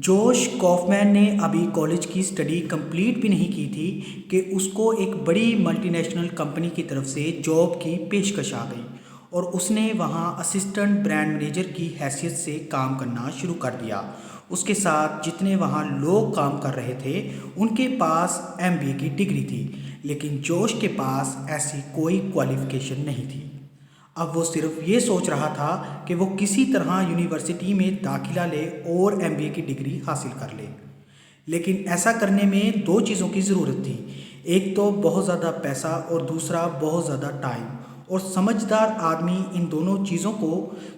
जोश कॉफमैन ने अभी कॉलेज की स्टडी कंप्लीट भी नहीं की थी कि उसको एक बड़ी मल्टीनेशनल कंपनी की तरफ से जॉब की पेशकश आ गई और उसने वहां असिस्टेंट ब्रांड मैनेजर की हैसियत से काम करना शुरू कर दिया। उसके साथ जितने वहां लोग काम कर रहे थे उनके पास एमबीए की डिग्री थी, लेकिन जोश के पास ऐसी कोई क्वालिफिकेशन नहीं थी। अब वो सिर्फ ये सोच रहा था कि वो किसी तरह यूनिवर्सिटी में दाखिला ले और एमबीए की डिग्री हासिल कर ले। लेकिन ऐसा करने में दो चीज़ों की ज़रूरत थी, एक तो बहुत ज़्यादा पैसा और दूसरा बहुत ज़्यादा टाइम। और समझदार आदमी इन दोनों चीज़ों को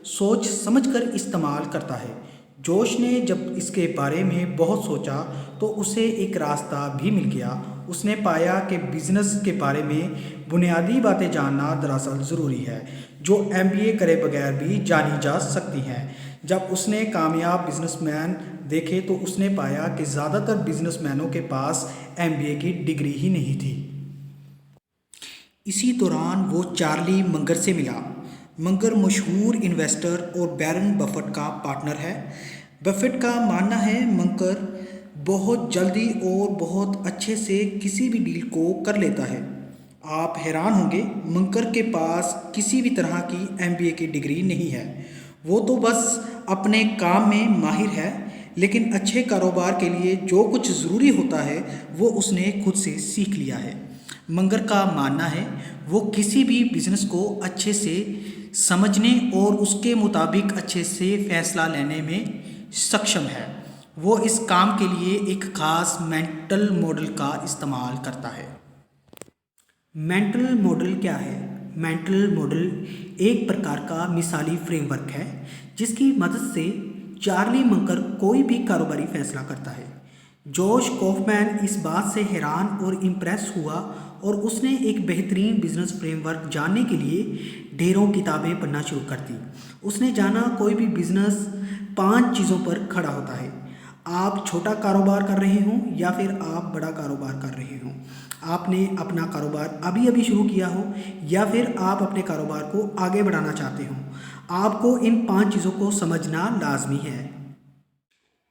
सोच समझकर इस्तेमाल करता है। जोश ने जब इसके बारे में बहुत सोचा तो उसे एक रास्ता भी मिल गया। उसने पाया कि बिजनेस के बारे में बुनियादी बातें जानना दरअसल ज़रूरी है, जो एमबीए करे बगैर भी जानी जा सकती हैं। जब उसने कामयाब बिजनेसमैन देखे तो उसने पाया कि ज़्यादातर बिजनेसमैनों के पास एमबीए की डिग्री ही नहीं थी। इसी दौरान वो चार्ली मंगर से मिला। मंगर मशहूर इन्वेस्टर और बैरन बफेट का पार्टनर है। बफेट का मानना है मंगर बहुत जल्दी और बहुत अच्छे से किसी भी डील को कर लेता है। आप हैरान होंगे, मंकर के पास किसी भी तरह की एमबीए की डिग्री नहीं है। वो तो बस अपने काम में माहिर है, लेकिन अच्छे कारोबार के लिए जो कुछ ज़रूरी होता है वो उसने खुद से सीख लिया है। मंगर का मानना है वो किसी भी बिजनेस को अच्छे से समझने और उसके मुताबिक अच्छे से फैसला लेने में सक्षम है। वो इस काम के लिए एक खास मेंटल मॉडल का इस्तेमाल करता है। मेंटल मॉडल क्या है? मेंटल मॉडल एक प्रकार का मिसाली फ्रेमवर्क है जिसकी मदद से चार्ली मंकर कोई भी कारोबारी फैसला करता है। जोश कॉफमैन इस बात से हैरान और इम्प्रेस हुआ और उसने एक बेहतरीन बिजनेस फ्रेमवर्क जानने के लिए ढेरों किताबें पढ़ना शुरू कर दी। उसने जाना कोई भी बिजनेस 5 चीज़ों पर खड़ा होता है। आप छोटा कारोबार कर रहे हों या फिर आप बड़ा कारोबार कर रहे हों, आपने अपना कारोबार अभी अभी शुरू किया हो या फिर आप अपने कारोबार को आगे बढ़ाना चाहते हो, आपको इन 5 चीज़ों को समझना लाजमी है।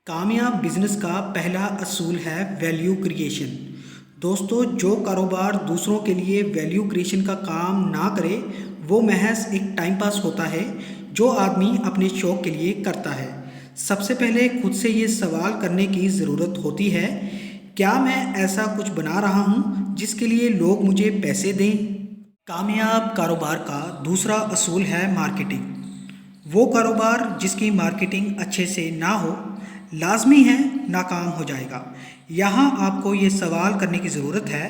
कामयाब बिजनेस का पहला असूल है वैल्यू क्रिएशन। दोस्तों, जो कारोबार दूसरों के लिए वैल्यू क्रिएशन का काम ना करे वो महज एक टाइम पास होता है जो आदमी अपने शौक के लिए करता है। सबसे पहले खुद से ये सवाल करने की ज़रूरत होती है, क्या मैं ऐसा कुछ बना रहा हूँ जिसके लिए लोग मुझे पैसे दें? कामयाब कारोबार का दूसरा असूल है मार्केटिंग। वो कारोबार जिसकी मार्केटिंग अच्छे से ना हो लाजमी है नाकाम हो जाएगा। यहाँ आपको ये सवाल करने की ज़रूरत है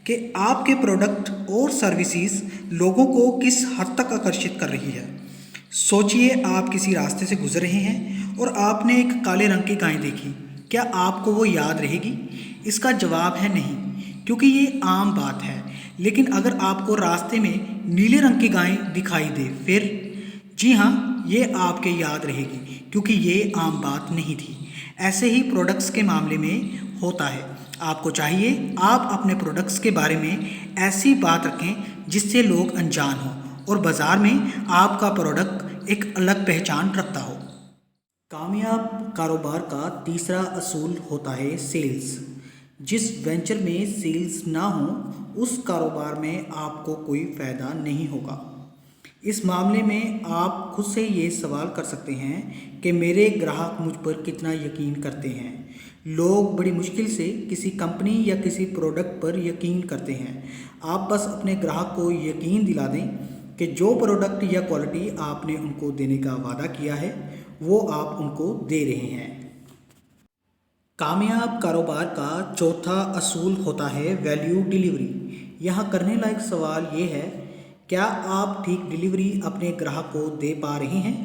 कि आपके प्रोडक्ट और सर्विसेज लोगों को किस हद तक आकर्षित कर रही है। सोचिए, आप किसी रास्ते से गुजर रहे हैं और आपने एक काले रंग की गाय देखी, क्या आपको वो याद रहेगी? इसका जवाब है नहीं, क्योंकि ये आम बात है। लेकिन अगर आपको रास्ते में नीले रंग की गाय दिखाई दे फिर? जी हाँ, ये आपके याद रहेगी, क्योंकि ये आम बात नहीं थी। ऐसे ही प्रोडक्ट्स के मामले में होता है। आपको चाहिए आप अपने प्रोडक्ट्स के बारे में ऐसी बात रखें जिससे लोग अनजान हों और बाज़ार में आपका प्रोडक्ट एक अलग पहचान रखता हो। कामयाब कारोबार का तीसरा असूल होता है सेल्स। जिस वेंचर में सेल्स ना हो उस कारोबार में आपको कोई फ़ायदा नहीं होगा। इस मामले में आप खुद से ये सवाल कर सकते हैं कि मेरे ग्राहक मुझ पर कितना यकीन करते हैं। लोग बड़ी मुश्किल से किसी कंपनी या किसी प्रोडक्ट पर यकीन करते हैं। आप बस अपने ग्राहक को यकीन दिला दें कि जो प्रोडक्ट या क्वालिटी आपने उनको देने का वादा किया है वो आप उनको दे रहे हैं। कामयाब कारोबार का चौथा असूल होता है वैल्यू डिलीवरी। यहाँ करने लायक सवाल ये है, क्या आप ठीक डिलीवरी अपने ग्राहक को दे पा रहे हैं?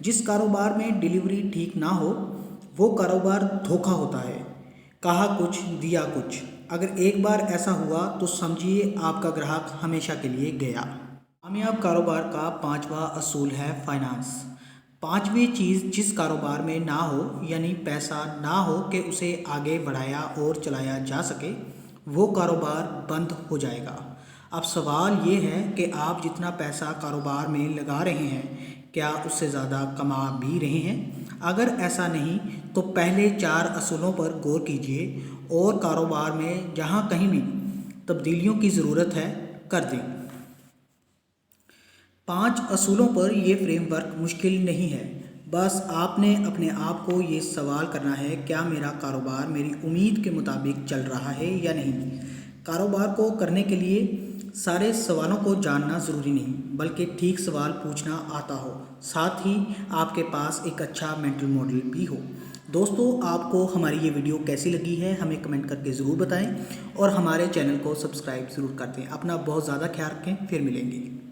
जिस कारोबार में डिलीवरी ठीक ना हो वो कारोबार धोखा होता है। कहा कुछ दिया कुछ। अगर एक बार ऐसा हुआ तो समझिए आपका ग्राहक हमेशा के लिए गया। कामयाब कारोबार का पांचवा असूल है फाइनेंस। पांचवी चीज़ जिस कारोबार में ना हो, यानी पैसा ना हो कि उसे आगे बढ़ाया और चलाया जा सके, वो कारोबार बंद हो जाएगा। अब सवाल ये है कि आप जितना पैसा कारोबार में लगा रहे हैं क्या उससे ज़्यादा कमा भी रहे हैं। अगर ऐसा नहीं तो पहले 4 असूलों पर गौर कीजिए और कारोबार में जहां कहीं भी तब्दीलियों की ज़रूरत है कर दें। 5 असूलों पर यह फ्रेमवर्क मुश्किल नहीं है, बस आपने अपने आप को ये सवाल करना है, क्या मेरा कारोबार मेरी उम्मीद के मुताबिक चल रहा है या नहीं। कारोबार को करने के लिए सारे सवालों को जानना ज़रूरी नहीं, बल्कि ठीक सवाल पूछना आता हो, साथ ही आपके पास एक अच्छा मेंटल मॉडल भी हो। दोस्तों, आपको हमारी ये वीडियो कैसी लगी है हमें कमेंट करके ज़रूर बताएं और हमारे चैनल को सब्सक्राइब ज़रूर कर दें। अपना बहुत ज़्यादा ख्याल रखें, फिर मिलेंगे।